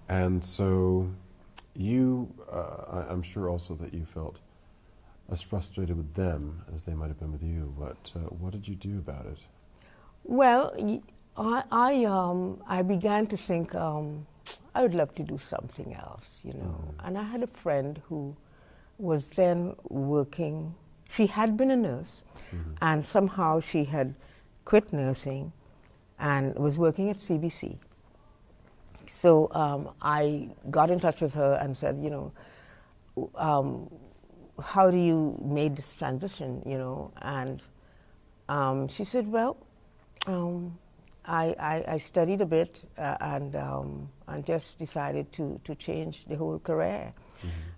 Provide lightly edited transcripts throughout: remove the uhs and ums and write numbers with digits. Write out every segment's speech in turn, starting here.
And so I'm sure also that you felt as frustrated with them as they might have been with you. What did you do about it? Well, I began to think I would love to do something else, you know. And I had a friend who was then working. She had been a nurse, and somehow she had quit nursing and was working at CBC. So I got in touch with her and said, you know, how do you make this transition, you know? And she said, well, I studied a bit and just decided to change the whole career.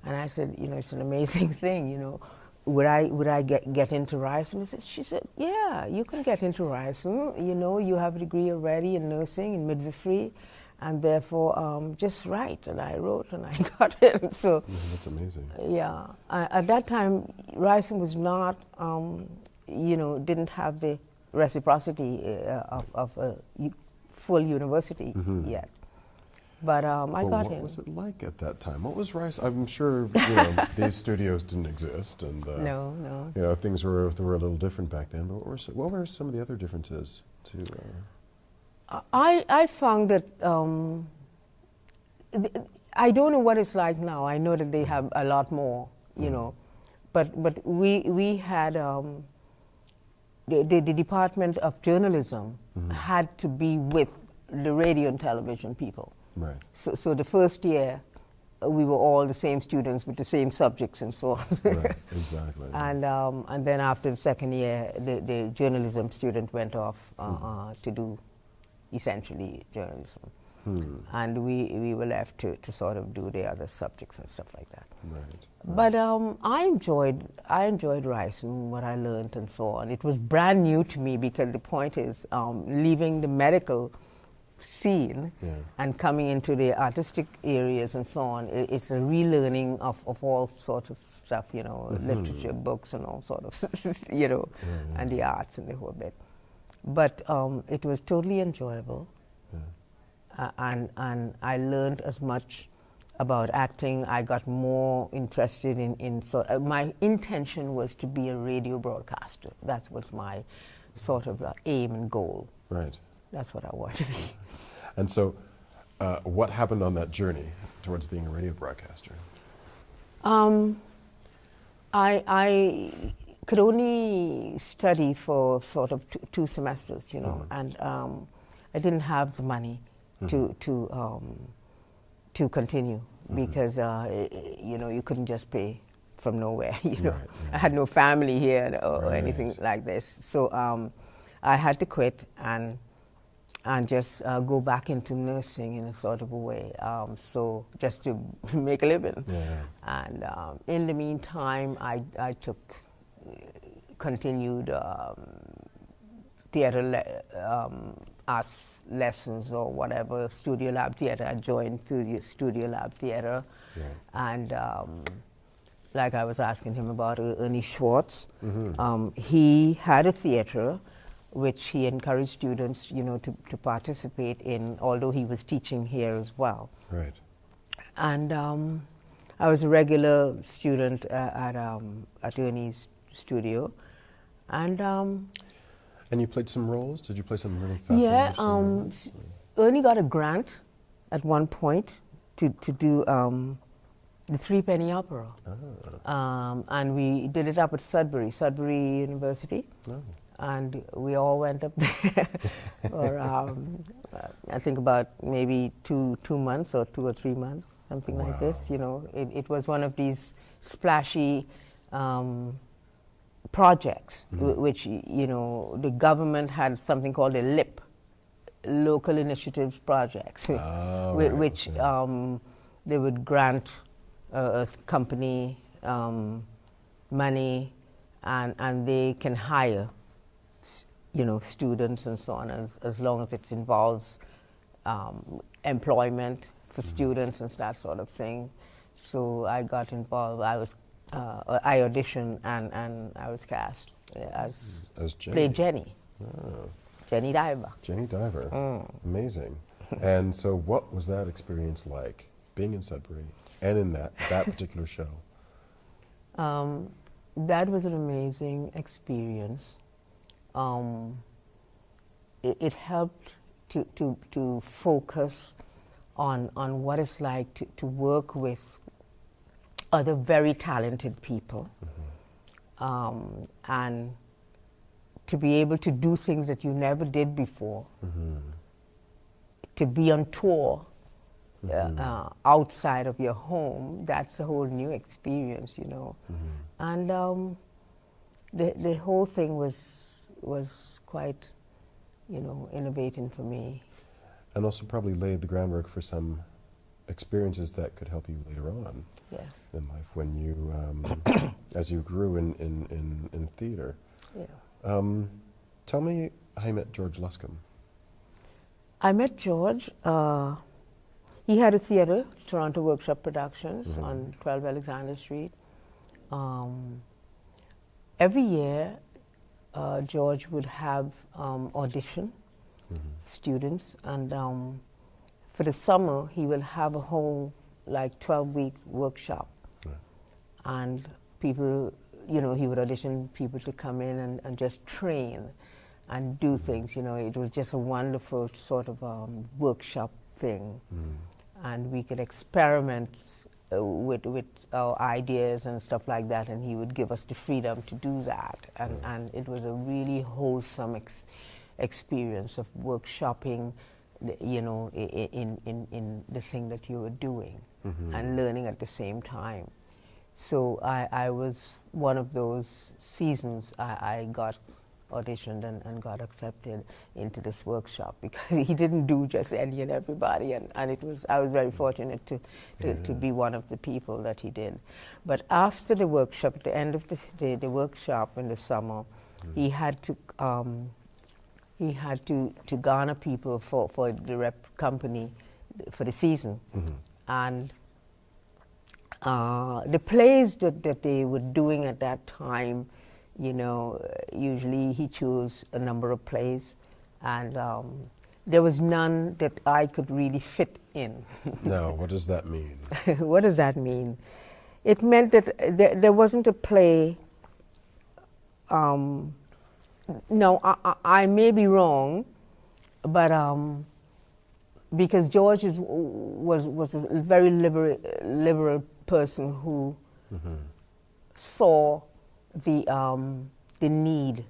And I said, you know, it's an amazing thing, you know. Would I get into Ryerson? She said, yeah, you can get into Ryerson. You know, you have a degree already in nursing, in midwifery, and therefore just write. And I wrote and I got it. So that's amazing. Yeah. At that time, Ryerson was not, you know, didn't have the reciprocity of a full university yet. But I got in. What was it like at that time? What was Ryerson? I'm sure you know, these studios didn't exist, and no. You know, things were a little different back then. But what were some of the other differences? I found that I don't know what it's like now. I know that they have a lot more, you know, but we had the Department of Journalism had to be with the radio and television people. Right. So the first year, we were all the same students with the same subjects and so on. Right, exactly. And then after the second year, the journalism student went off to do essentially journalism. And we were left to sort of do the other subjects and stuff like that. Right. But I enjoyed Ryerson, what I learned and so on. It was brand new to me because the point is leaving the medical scene and coming into the artistic areas and so on. It's a relearning of all sorts of stuff, you know, literature, books and all sort of, you know, and the arts and the whole bit. But it was totally enjoyable. And I learned as much about acting. I got more interested in my intention was to be a radio broadcaster. That was my sort of aim and goal. Right. That's what I wanted to be. And so, what happened on that journey towards being a radio broadcaster? I could only study for sort of two semesters, you know, and I didn't have the money to continue because you know, you couldn't just pay from nowhere. You know, I had no family here or anything like this, so I had to quit and just go back into nursing in a sort of a way, so just to make a living. And in the meantime, I continued theater arts lessons or whatever, Studio Lab Theater. I joined through the Studio Lab Theater, and like I was asking him about Ernie Schwartz, he had a theater which he encouraged students, you know, to participate in, although he was teaching here as well. Right. And I was a regular student at Ernie's studio, and you played some roles? Did you play some really fascinating roles? Ernie got a grant at one point to do the Three Penny Opera. And we did it up at Sudbury University. And we all went up there for, I think about maybe two months or 2 or 3 months, something like this. You know, it was one of these splashy projects, which, you know, the government had something called a LIP, Local Initiatives Projects, which they would grant a company money, and they can hire, you know, students and so on, as long as it involves employment for students and that sort of thing. So I got involved. I auditioned and I was cast as Jenny. Played Jenny. Jenny Diver. Jenny Diver. Amazing. And so what was that experience like, being in Sudbury and in that particular show? That was an amazing experience. It helped to focus on what it's like to work with other very talented people, and to be able to do things that you never did before, to be on tour outside of your home. That's a whole new experience, you know. And the whole thing was quite, you know, innovating for me. And also probably laid the groundwork for some experiences that could help you later on in life when you, as you grew in theater. Yeah. Tell me how you met George Luscombe. I met George. He had a theater, Toronto Workshop Productions, on 12 Alexander Street. Every year, George would have audition students, and for the summer, he will have a whole, like, 12-week workshop. Right. And people, you know, he would audition people to come in and just train and do things, you know. It was just a wonderful sort of workshop thing. And we could experiment with our ideas and stuff like that, and he would give us the freedom to do that. And it was a really wholesome experience of workshopping, you know, in the thing that you were doing, and learning at the same time. So I was one of those seasons I got auditioned and got accepted into this workshop, because he didn't do just any and everybody, and it was, I was very fortunate to be one of the people that he did. But after the workshop, at the end of the workshop in the summer, he had to garner people for the rep company for the season. And the plays that they were doing at that time, you know, usually he chose a number of plays, and there was none that I could really fit in. Now, what does that mean? What does that mean? It meant that there wasn't a play. No, I may be wrong, but because George was a very liberal person who saw the need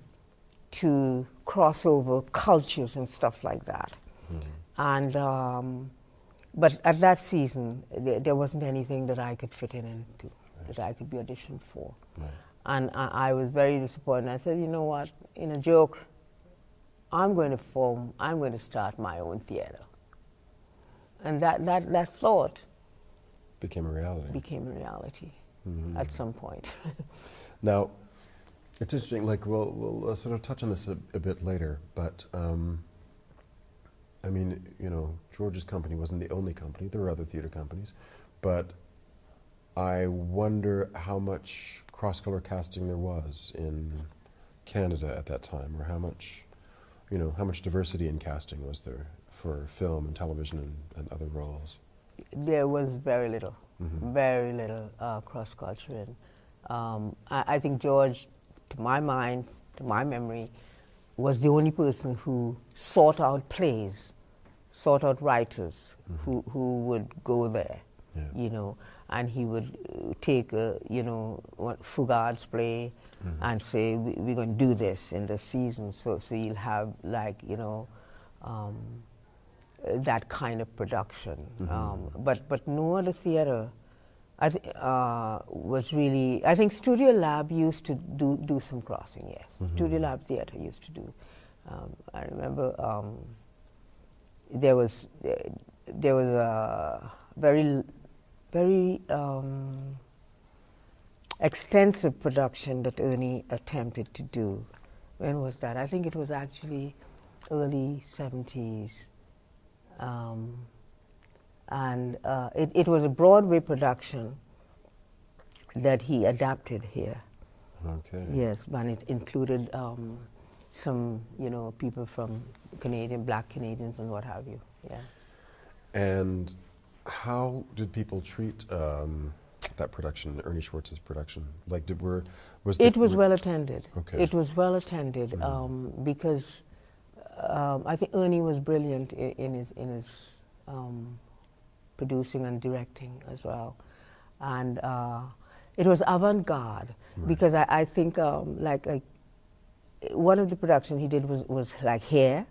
to cross over cultures and stuff like that. And but at that season, there wasn't anything that I could fit into, that I could be auditioned for. And I was very disappointed. I said, you know what, in a joke, I'm going to start my own theater. And that thought became a reality. At some point. Now, it's interesting, like, we'll sort of touch on this a bit later, but I mean, you know, George's company wasn't the only company. There were other theater companies, but I wonder how much cross-color casting there was in Canada at that time, or how much, you know, how much diversity in casting was there for film and television and other roles? There was very little cross-culture. I think George, to my mind, to my memory, was the only person who sought out plays, sought out writers who would go there, you know, and he would take a, you know, Fugard's play and say, we're going to do this in this season, so you'll have, like, you know, that kind of production. But no other theater was really, I think Studio Lab used to do some crossing, yes. Studio Lab Theater used to do. I remember there was a very extensive production that Ernie attempted to do. When was that? I think it was actually early 70s. And it was a Broadway production that he adapted here. Okay. Yes, but it included some, you know, people from Black Canadians and what have you. Yeah. And how did people treat that production, Ernie Schwartz's production? Like, it was well attended. Okay. It was well attended because I think Ernie was brilliant in his producing and directing as well, and it was avant-garde because I think like one of the production he did was like Hair,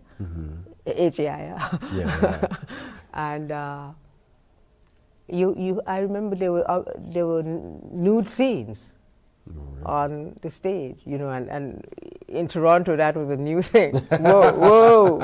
H-A-I-R. Yeah. And I remember there were nude scenes on the stage, you know, and in Toronto that was a new thing. Whoa.